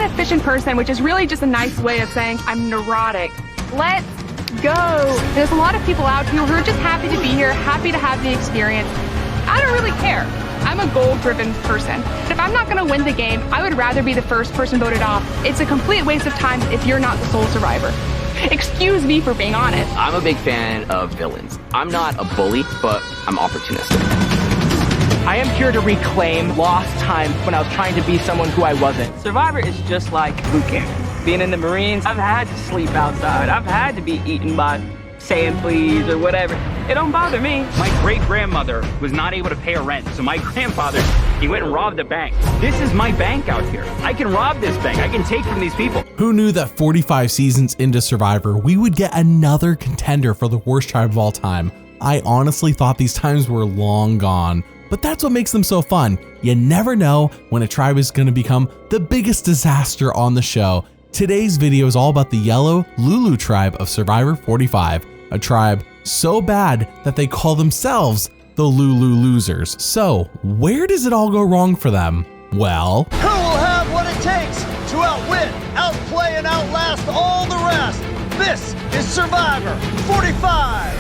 efficient person, which is really just a nice way of saying I'm neurotic. Let's go. There's a lot of people out here who are just happy to be here, happy to have the experience. I don't really care. I'm a goal-driven person. If I'm not going to win the game, I would rather be the first person voted off. It's a complete waste of time if you're not the sole survivor. Excuse me for being honest. I'm a big fan of villains. I'm not a bully, but I'm opportunistic. I am here to reclaim lost time when I was trying to be someone who I wasn't. Survivor is just like boot camp. Being in the Marines, I've had to sleep outside. I've had to be eaten by saying please or whatever. It don't bother me. My great-grandmother was not able to pay her rent, so my grandfather, he went and robbed a bank. This is my bank out here. I can rob this bank. I can take from these people. Who knew that 45 seasons into Survivor, we would get another contender for the worst tribe of all time? I honestly thought these times were long gone, but that's what makes them so fun. You never know when a tribe is going to become the biggest disaster on the show. Today's video is all about the yellow Lulu tribe of Survivor 45, a tribe so bad that they call themselves the Lulu Losers. So where does it all go wrong for them? Well, who will have what it takes to outwit, outplay, and outlast all the rest? This is Survivor 45.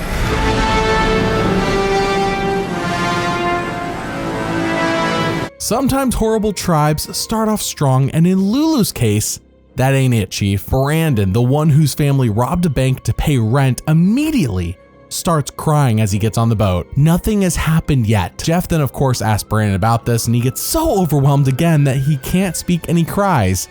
Sometimes horrible tribes start off strong, and in Lulu's case, that ain't it, Chief. Brandon, the one whose family robbed a bank to pay rent, immediately starts crying as he gets on the boat. Nothing has happened yet. Jeff then of course asks Brandon about this, and he gets so overwhelmed again that he can't speak and he cries.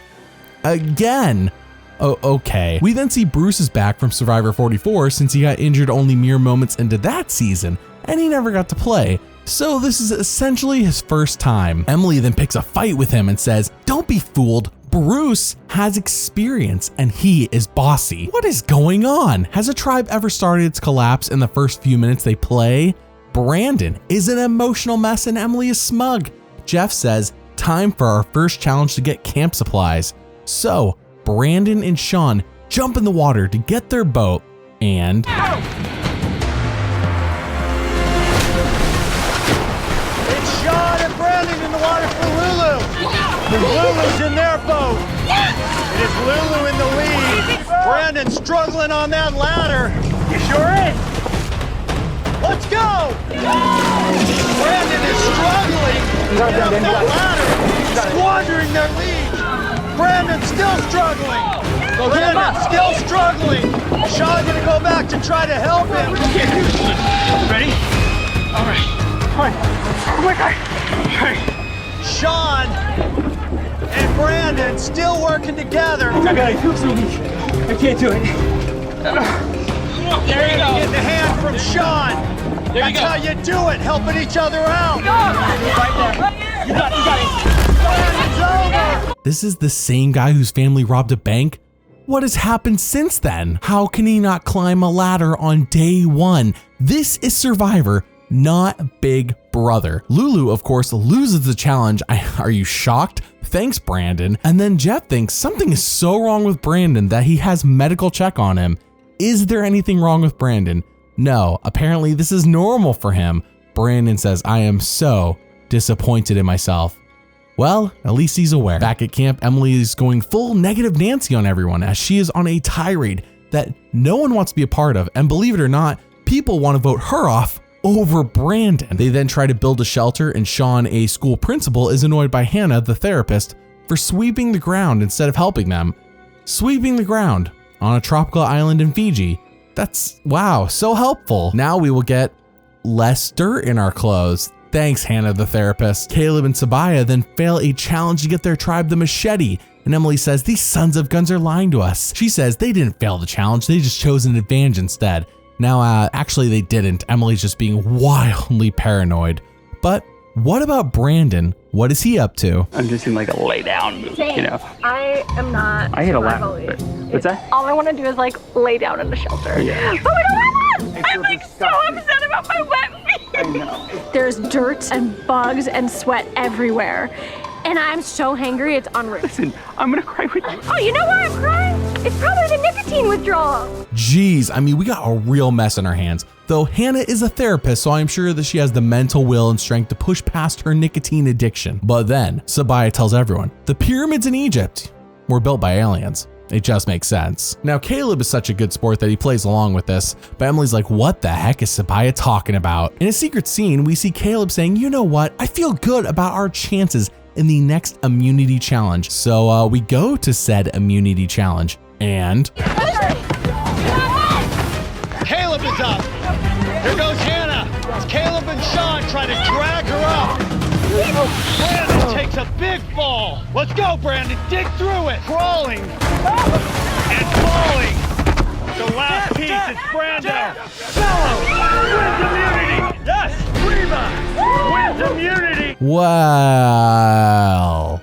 Again. Oh, okay. We then see Bruce is back from Survivor 44 since he got injured only mere moments into that season, and he never got to play. So this is essentially his first time. Emily then picks a fight with him and says, "Don't be fooled. Bruce has experience and he is bossy." What is going on? Has a tribe ever started its collapse in the first few minutes they play? Brandon is an emotional mess and Emily is smug. Jeff says, time for our first challenge to get camp supplies. So Brandon and Sean jump in the water to get their boat and... It's Sean and Brandon in the water for Lulu. Lulu's in their boat. It is Lulu in the lead. Brandon struggling on that ladder. You sure is. Let's go. Brandon is struggling up that ladder, squandering their lead. Brandon still struggling. Brandon still struggling. Sean gonna go back to try to help him. Ready? All right. Oh my God. All right. Sean and Brandon still working together. I got it. Feels so weak. I can't do it. There you go. Get the hand from Sean. That's how you do it, helping each other out. Right there. You got it. Brandon's over. This is the same guy whose family robbed a bank? What has happened since then? How can he not climb a ladder on day one? This is Survivor, not Big Brother. Lulu, of course, loses the challenge. Are you shocked? Thanks, Brandon. And then Jeff thinks something is so wrong with Brandon that he has medical check on him. Is there anything wrong with Brandon? No, apparently this is normal for him. Brandon says, "I am so disappointed in myself." Well, at least he's aware. Back at camp, Emily is going full negative Nancy on everyone as she is on a tirade that no one wants to be a part of. And believe it or not, people want to vote her off over Brandon. They then try to build a shelter, and Sean, a school principal, is annoyed by Hannah, the therapist, for sweeping the ground instead of helping them. Sweeping the ground on a tropical island in Fiji. That's, wow, so helpful. Now we will get less dirt in our clothes. Thanks, Hannah, the therapist. Caleb and Sabaya then fail a challenge to get their tribe the machete, and Emily says, "These sons of guns are lying to us." She says they didn't fail the challenge, they just chose an advantage instead. Now, actually they didn't. Emily's just being wildly paranoid. But what about Brandon? What is he up to? I'm just in like a lay down mood, you know. I am not. I hit a laugh. What's that? All I want to do is like lay down in the shelter. Yeah. But we don't have that. I'm like so upset about my wet feet. I know. There's dirt and bugs and sweat everywhere. And I'm so hangry, it's unreal. Listen, I'm gonna cry with you. Oh, you know why I'm crying? It's probably the nicotine withdrawal. Jeez, I mean, we got a real mess on our hands. Though Hannah is a therapist, so I'm sure that she has the mental will and strength to push past her nicotine addiction. But then, Sabaya tells everyone, the pyramids in Egypt. were built by aliens. It just makes sense. Now, Caleb is such a good sport that he plays along with this, but Emily's like, what the heck is Sabiyah talking about? In a secret scene, we see Caleb saying, you know what? I feel good about our chances in the next immunity challenge. So we go to said immunity challenge, and Caleb is up. Here goes Hannah. It's Caleb and Sean trying to drag her up. Brandon takes a big fall. Let's go, Brandon. Dig through it. Crawling and falling. The last piece is Brando. Fellow wins immunity. Yes, Reba wins immunity. well,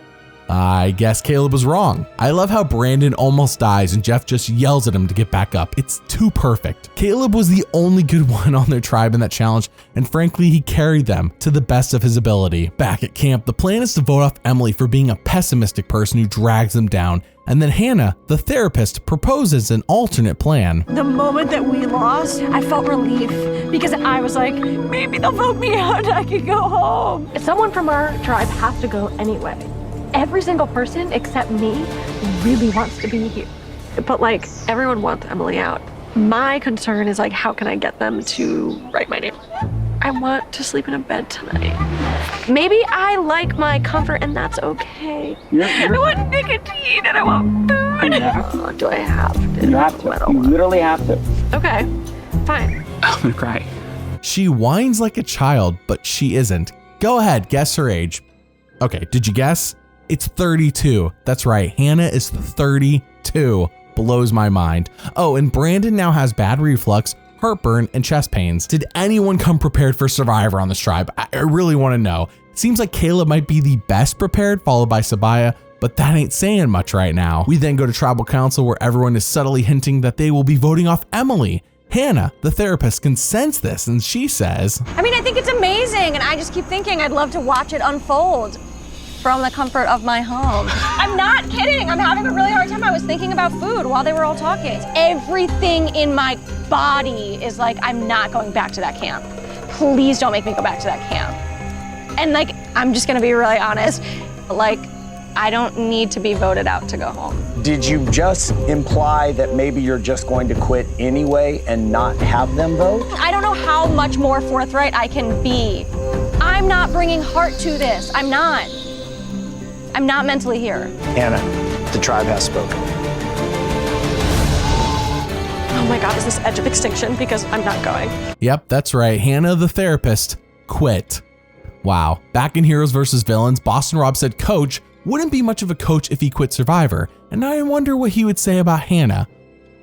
I guess Caleb was wrong. I love how Brandon almost dies and Jeff just yells at him to get back up. It's too perfect. Caleb was the only good one on their tribe in that challenge, and frankly, he carried them to the best of his ability. Back at camp, the plan is to vote off Emily for being a pessimistic person who drags them down, and then Hannah, the therapist, proposes an alternate plan. The moment that we lost, I felt relief because I was like, maybe they'll vote me out and I can go home. Someone from our tribe has to go anyway. Every single person except me really wants to be here. But like, everyone wants Emily out. My concern is like, how can I get them to write my name? I want to sleep in a bed tonight. Maybe I like my comfort and that's okay. I want nicotine and I want food. Oh, do I have to? You have to. You literally have to. Okay, fine. I'm gonna cry. She whines like a child, but she isn't. Go ahead, guess her age. Okay, did you guess? It's 32. That's right, Hannah is 32. Blows my mind. Oh, and Brandon now has bad reflux, heartburn, and chest pains. Did anyone come prepared for Survivor on this tribe? I really want to know. It seems like Caleb might be the best prepared, followed by Sabiyah, but that ain't saying much right now. We then go to tribal council where everyone is subtly hinting that they will be voting off Emily. Hannah, the therapist, can sense this, and she says, I mean, I think it's amazing, and I just keep thinking I'd love to watch it unfold from the comfort of my home. I'm not kidding. I'm having a really hard time. I was thinking about food while they were all talking. Everything in my body is like, I'm not going back to that camp. Please don't make me go back to that camp. And like, I'm just gonna be really honest, like, I don't need to be voted out to go home. Did you just imply that maybe you're just going to quit anyway and not have them vote? I don't know how much more forthright I can be. I'm not bringing heart to this. I'm not mentally here. Hannah, the tribe has spoken. Oh my God, is this edge of extinction? Because I'm not going. yep, that's right, Hannah, the therapist, quit. Wow. Back in Heroes vs. Villains, Boston Rob said Coach wouldn't be much of a coach if he quit Survivor, and I wonder what he would say about Hannah.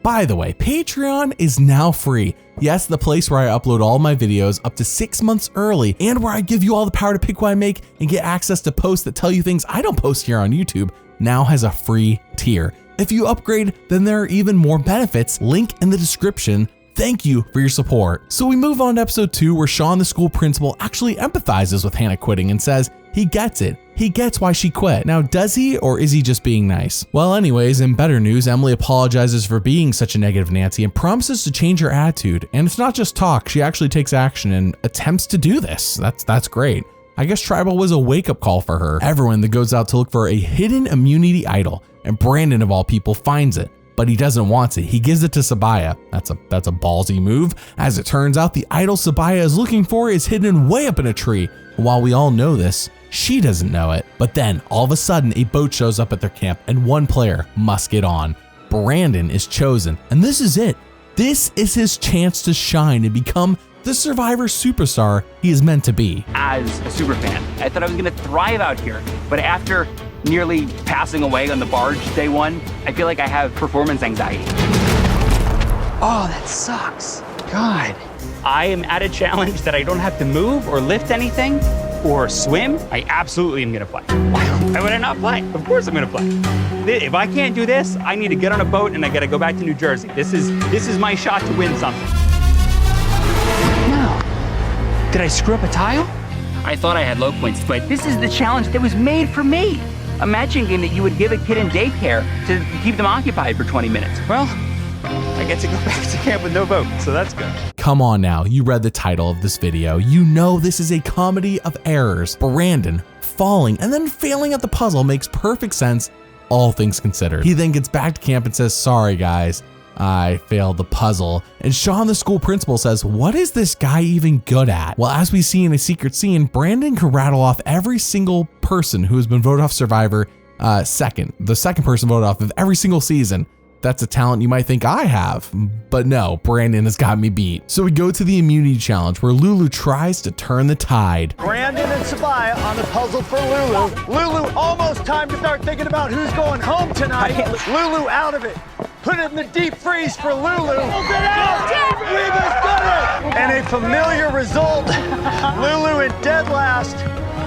By the way, Patreon is now free. Yes, the place where I upload all my videos up to 6 months early and where I give you all the power to pick what I make and get access to posts that tell you things I don't post here on YouTube, now has a free tier. If you upgrade, then there are even more benefits. Link in the description. Thank you for your support. So we move on to episode 2 where Sean, the school principal, actually empathizes with Hannah quitting and says he gets it. He gets why she quit. Now, does he, or is he just being nice? Well, anyways, in better news, Emily apologizes for being such a negative Nancy and promises to change her attitude. And it's not just talk, she actually takes action and attempts to do this. That's great. I guess Tribal was a wake-up call for her. Everyone that goes out to look for a hidden immunity idol, and Brandon of all people finds it. But he doesn't want it. He gives it to Sabiyah. That's a ballsy move. As it turns out, the idol Sabiyah is looking for is hidden way up in a tree. While we all know this, she doesn't know it. But then, all of a sudden, a boat shows up at their camp and one player must get on. Brandon is chosen, and this is it. This is his chance to shine and become the Survivor superstar he is meant to be. As a super fan, I thought I was gonna thrive out here, but after nearly passing away on the barge day one, I feel like I have performance anxiety. Oh, that sucks. God. I am at a challenge that I don't have to move or lift anything or swim. I absolutely am gonna play. Why would I not play? Of course I'm gonna play. If I can't do this, I need to get on a boat and I gotta go back to New Jersey. This is my shot to win something. No. Did I screw up a tile? I thought I had low points, but this is the challenge that was made for me. Imagining that you would give a kid in daycare to keep them occupied for 20 minutes. Well, I get to go back to camp with no boat, so that's good. Come on now, you read the title of this video. You know this is a comedy of errors. Brandon falling and then failing at the puzzle makes perfect sense all things considered. He then gets back to camp and says, sorry guys, I failed the puzzle. And Sean, the school principal, says, what is this guy even good at? Well, as we see in a secret scene, Brandon can rattle off every single person who has been voted off Survivor the second person voted off of every single season. That's a talent you might think I have, but no, Brandon has got me beat. So we go to the immunity challenge where Lulu tries to turn the tide. Brandon and Sabaya on the puzzle for Lulu. Lulu, almost time to start thinking about who's going home tonight. Lulu out of it. Put it in the deep freeze for Lulu. Pulls it out. Reba's done it. And a familiar result. Lulu in dead last.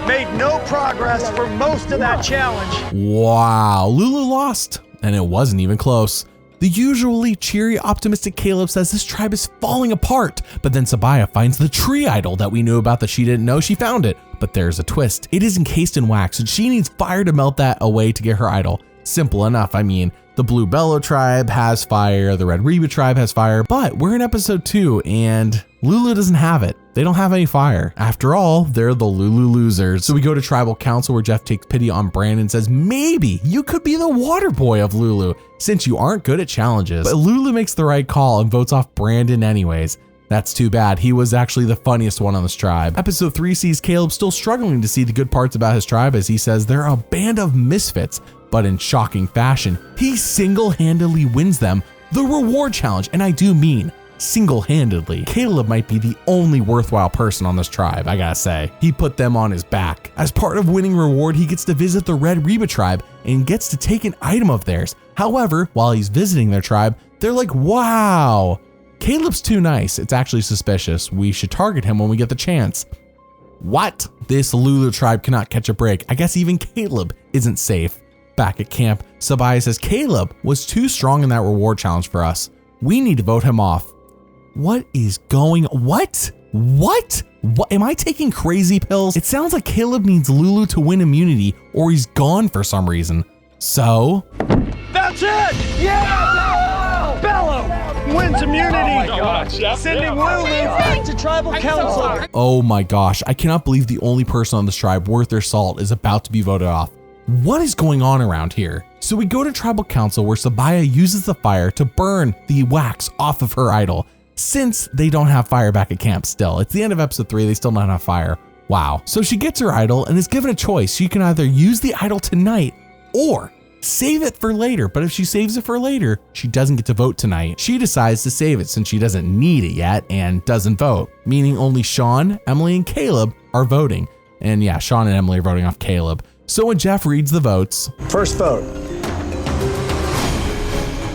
Made no progress for most of that challenge. Wow, Lulu lost, and it wasn't even close. The usually cheery, optimistic Caleb says this tribe is falling apart, but then Sabaya finds the tree idol that we knew about that she didn't know she found it. But there's a twist. It is encased in wax, and she needs fire to melt that away to get her idol. Simple enough. I mean, the Blue Bellow tribe has fire, the Red Reba tribe has fire, but we're in episode 2 and Lulu doesn't have it. They don't have any fire. After all, they're the Lulu losers. So we go to tribal council where Jeff takes pity on Brandon and says, maybe you could be the water boy of Lulu since you aren't good at challenges. But Lulu makes the right call and votes off Brandon anyways. That's too bad. He was actually the funniest one on this tribe. Episode 3 sees Caleb still struggling to see the good parts about his tribe as he says they're a band of misfits, but in shocking fashion, he single-handedly wins them the reward challenge, and I do mean single-handedly. Caleb might be the only worthwhile person on this tribe, I gotta say. He put them on his back. As part of winning reward, he gets to visit the Red Reba tribe and gets to take an item of theirs. However, while he's visiting their tribe, they're like, wow, Caleb's too nice. It's actually suspicious. We should target him when we get the chance. What? This Lulu tribe cannot catch a break. I guess even Caleb isn't safe. Back at camp, Sabaya says Caleb was too strong in that reward challenge for us. We need to vote him off. What is going? What? Am I taking crazy pills? It sounds like Caleb needs Lulu to win immunity or he's gone for some reason. So? That's it! Yeah! Bellow wins immunity, sending Lulu back to tribal council. Oh my gosh, I cannot believe the only person on this tribe worth their salt is about to be voted off. What is going on around here? So we go to tribal council where Sabaya uses the fire to burn the wax off of her idol. Since they don't have fire back at camp still. It's the end of episode 3, they still don't have fire. Wow. So she gets her idol and is given a choice. She can either use the idol tonight or save it for later. But if she saves it for later, she doesn't get to vote tonight. She decides to save it since she doesn't need it yet and doesn't vote, meaning only Sean, Emily, and Caleb are voting. And yeah, Sean and Emily are voting off Caleb. So when Jeff reads the votes. First vote.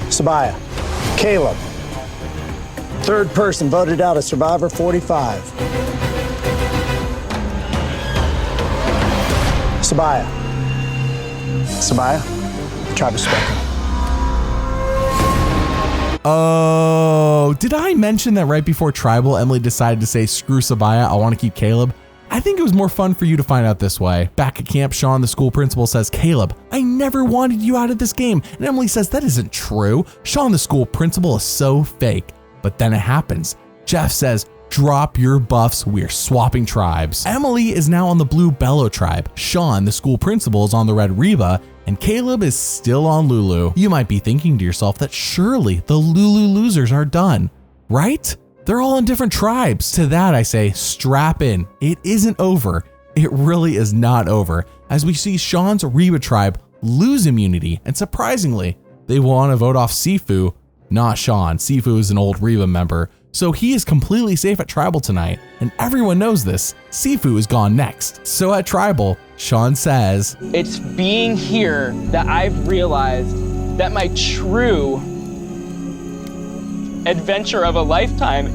Sabaya. Caleb. Third person voted out as Survivor 45. Sabaya. Tribe is spoken. Oh, did I mention that right before tribal, Emily decided to say, screw Sabaya, I want to keep Caleb? I think it was more fun for you to find out this way. Back at camp, Sean, the school principal, says, Caleb, I never wanted you out of this game. And Emily says, that isn't true. Sean, the school principal, is so fake. But then it happens. Jeff says, drop your buffs, we're swapping tribes. Emily is now on the Blue Bellow tribe. Sean, the school principal, is on the Red Reba, and Caleb is still on Lulu. You might be thinking to yourself that surely the Lulu losers are done, right? They're all in different tribes. To that I say, strap in. It isn't over. It really is not over. As we see Sean's Reba tribe lose immunity, and surprisingly, they want to vote off Sifu, not Sean. Sifu is an old Reba member, so he is completely safe at tribal tonight, and everyone knows this. Sifu is gone next. So at tribal, Sean says, It's being here that I've realized that my true adventure of a lifetime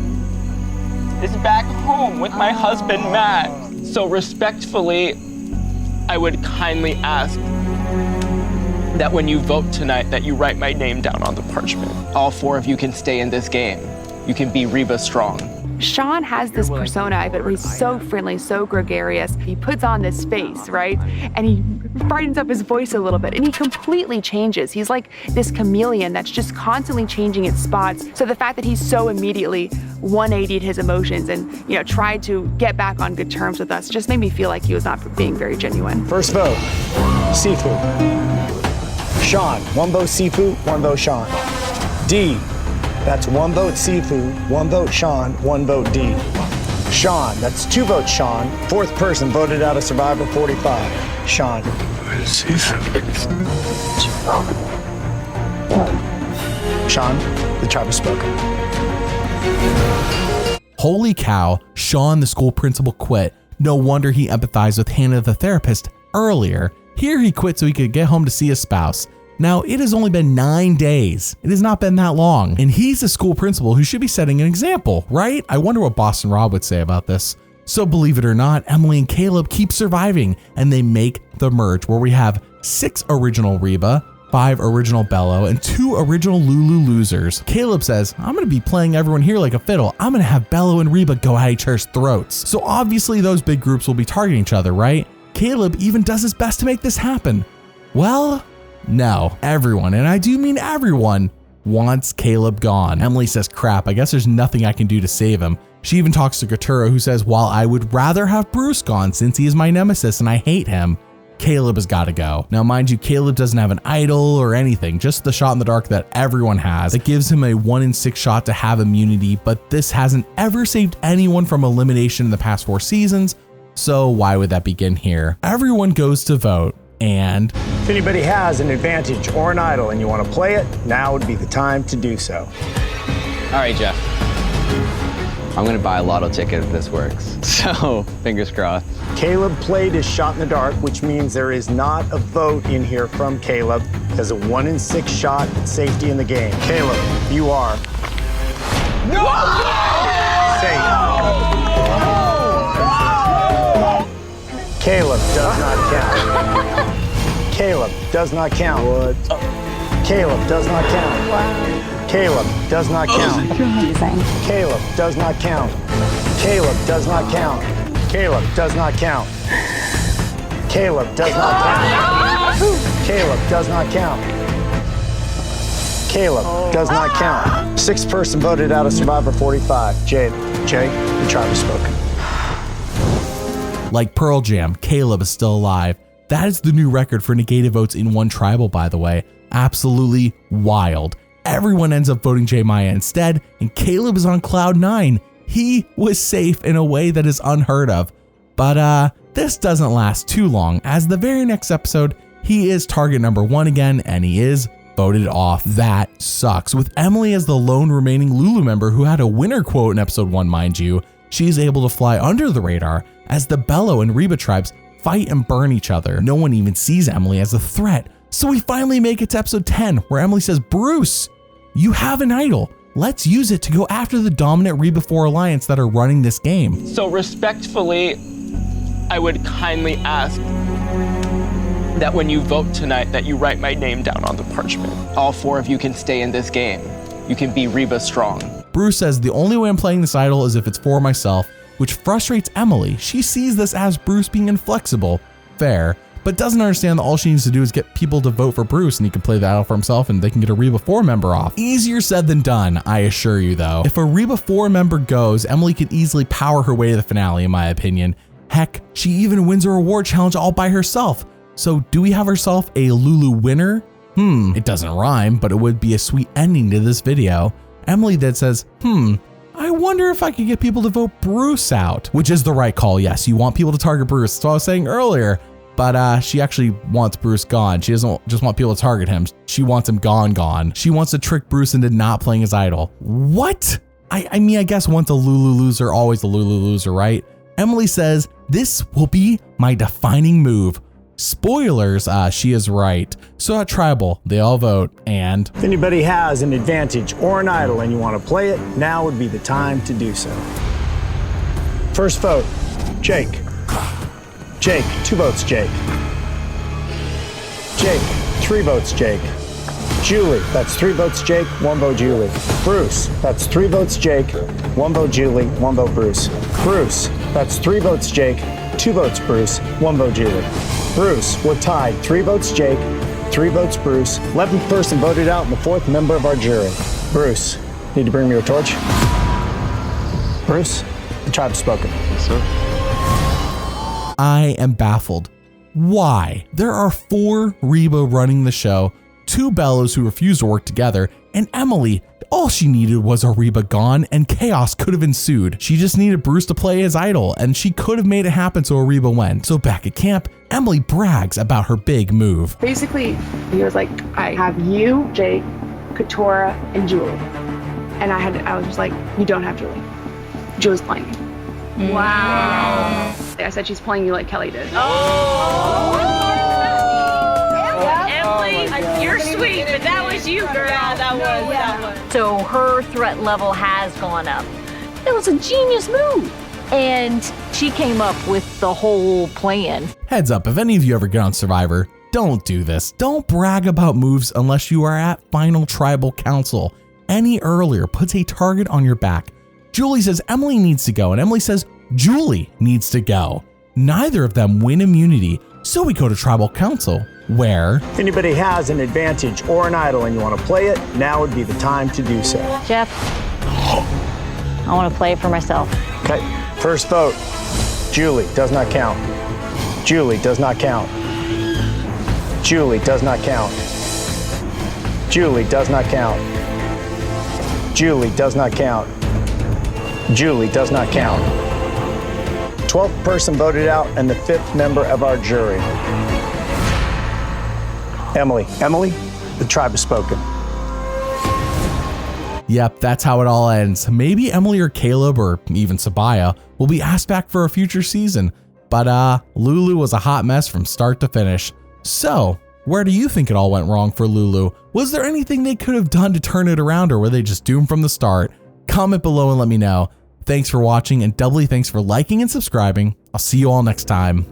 is back home with my husband, Matt. So respectfully, I would kindly ask that when you vote tonight, that you write my name down on the parchment. All 4 of you can stay in this game. You can be Reba strong. Sean has this persona, but he's so friendly, so gregarious. He puts on this face, right? And he brightens up his voice a little bit, and he completely changes. He's like this chameleon that's just constantly changing its spots. So the fact that he's so immediately 180'd his emotions and, you know, tried to get back on good terms with us just made me feel like he was not being very genuine. First vote. Sifu. Sean, 1 vote Sifu, 1 vote Sean. D, that's 1 vote Sifu, 1 vote Sean, 1 vote D. Sean, that's 2 votes Sean. 4th person voted out of Survivor 45. Sean. Sean, the tribe has spoken. Holy cow, Sean, the school principal, quit. No wonder he empathized with Hannah, the therapist, earlier. Here he quit so he could get home to see his spouse. Now, it has only been 9 days. It has not been that long. And he's the school principal who should be setting an example, right? I wonder what Boston Rob would say about this. So believe it or not, Emily and Caleb keep surviving and they make the merge where we have 6 original Reba, 5 original Bello, and 2 original Lulu losers. Caleb says, I'm gonna be playing everyone here like a fiddle. I'm gonna have Bello and Reba go at each other's throats. So obviously those big groups will be targeting each other, right? Caleb even does his best to make this happen. Well, no, everyone, and I do mean everyone, wants Caleb gone. Emily says, crap, I guess there's nothing I can do to save him. She even talks to Katura, who says, while I would rather have Bruce gone since he is my nemesis and I hate him, Caleb has got to go. Now, mind you, Caleb doesn't have an idol or anything, just the shot in the dark that everyone has. It gives him a 1 in 6 shot to have immunity, but this hasn't ever saved anyone from elimination in the past 4 seasons, so why would that begin here? Everyone goes to vote, and If anybody has an advantage or an idol and you want to play it, now would be the time to do so. All right, Jeff. I'm gonna buy a lotto ticket if this works. So, fingers crossed. Caleb played his shot in the dark, which means there is not a vote in here from Caleb. There's a 1 in 6 shot at safety in the game. Caleb, you are safe. Caleb does not count. Caleb does not count. What? Caleb does not count. Wow. Caleb does not count. Caleb does not count. Caleb does not count. Caleb does not count. Caleb does not count. Caleb does not count. Caleb does not count. 6th person voted out of Survivor 45. Jay, the tribe has spoken. like Pearl Jam, Caleb is still alive. That is the new record for negative votes in one tribal, by the way. Absolutely wild. Everyone ends up voting J Maya instead, and Caleb is on cloud 9. He was safe in a way that is unheard of. But this doesn't last too long, as the very next episode, he is target number 1 again, and he is voted off. That sucks. With Emily as the lone remaining Lulu member who had a winner quote in episode 1, mind you, she's able to fly under the radar as the Bello and Reba tribes fight and burn each other. No one even sees Emily as a threat. So we finally make it to episode 10, where Emily says, Bruce, you have an idol. Let's use it to go after the dominant Reba 4 alliance that are running this game. So respectfully, I would kindly ask that when you vote tonight, that you write my name down on the parchment. All 4 of you can stay in this game. You can be Reba strong. Bruce says the only way I'm playing this idol is if it's for myself, which frustrates Emily. She sees this as Bruce being inflexible. Fair. But doesn't understand that all she needs to do is get people to vote for Bruce and he can play the idol for himself and they can get a Reba 4 member off. Easier said than done, I assure you though. If a Reba 4 member goes, Emily can easily power her way to the finale in my opinion. Heck, she even wins a reward challenge all by herself. So do we have ourselves a Lulu winner? It doesn't rhyme, but it would be a sweet ending to this video. Emily then says, I wonder if I could get people to vote Bruce out, which is the right call. Yes, you want people to target Bruce. That's what I was saying earlier. But she actually wants Bruce gone. She doesn't just want people to target him. She wants him gone. She wants to trick Bruce into not playing his idol. What? I mean, I guess once a Lulu loser, always a Lulu loser, right? Emily says, this will be my defining move. Spoilers, she is right. So at Tribal, they all vote, and If anybody has an advantage or an idol and you want to play it, now would be the time to do so. First vote, Jake. Jake, 2 votes, Jake. Jake, 3 votes, Jake. Julie, that's 3 votes, Jake, 1 vote, Julie. Bruce, that's 3 votes, Jake, 1 vote, Julie, 1 vote, Bruce. Bruce, that's 3 votes, Jake, 2 votes, Bruce, 1 vote, Julie. Bruce, we're tied, 3 votes, Jake, 3 votes, Bruce. 11th person voted out and the 4th member of our jury. Bruce, need to bring me your torch? Bruce, the tribe's spoken. Yes, sir. I am baffled. Why? There are 4 Reba running the show. two Bellows who refused to work together, and Emily. All she needed was Ariba gone and chaos could have ensued. She just needed Bruce to play his idol and she could have made it happen so Ariba went. So back at camp, Emily brags about her big move. Basically, he was like, I have you, Jake, Katora, and Julie. And I was just like, you don't have Julie. Julie's playing you. Wow. I said she's playing you like Kelly did. Emily, you're sweet, but that was you, girl. Yeah, that was. So her threat level has gone up. It was a genius move. And she came up with the whole plan. Heads up, if any of you ever get on Survivor, don't do this. Don't brag about moves unless you are at Final Tribal Council. Any earlier puts a target on your back. Julie says Emily needs to go, and Emily says Julie needs to go. Neither of them win immunity, so we go to Tribal Council, where If anybody has an advantage or an idol and you want to play it, now would be the time to do so. Jeff, I want to play for myself. Okay, first vote. Julie does not count. Julie does not count. Julie does not count. Julie does not count. Julie does not count. Julie does not count. 12th person voted out and the 5th member of our jury. Emily, the tribe has spoken. Yep, that's how it all ends. Maybe Emily or Caleb or even Sabaya will be asked back for a future season. But Lulu was a hot mess from start to finish. So, where do you think it all went wrong for Lulu? Was there anything they could have done to turn it around, or were they just doomed from the start? Comment below and let me know. Thanks for watching, and doubly thanks for liking and subscribing. I'll see you all next time.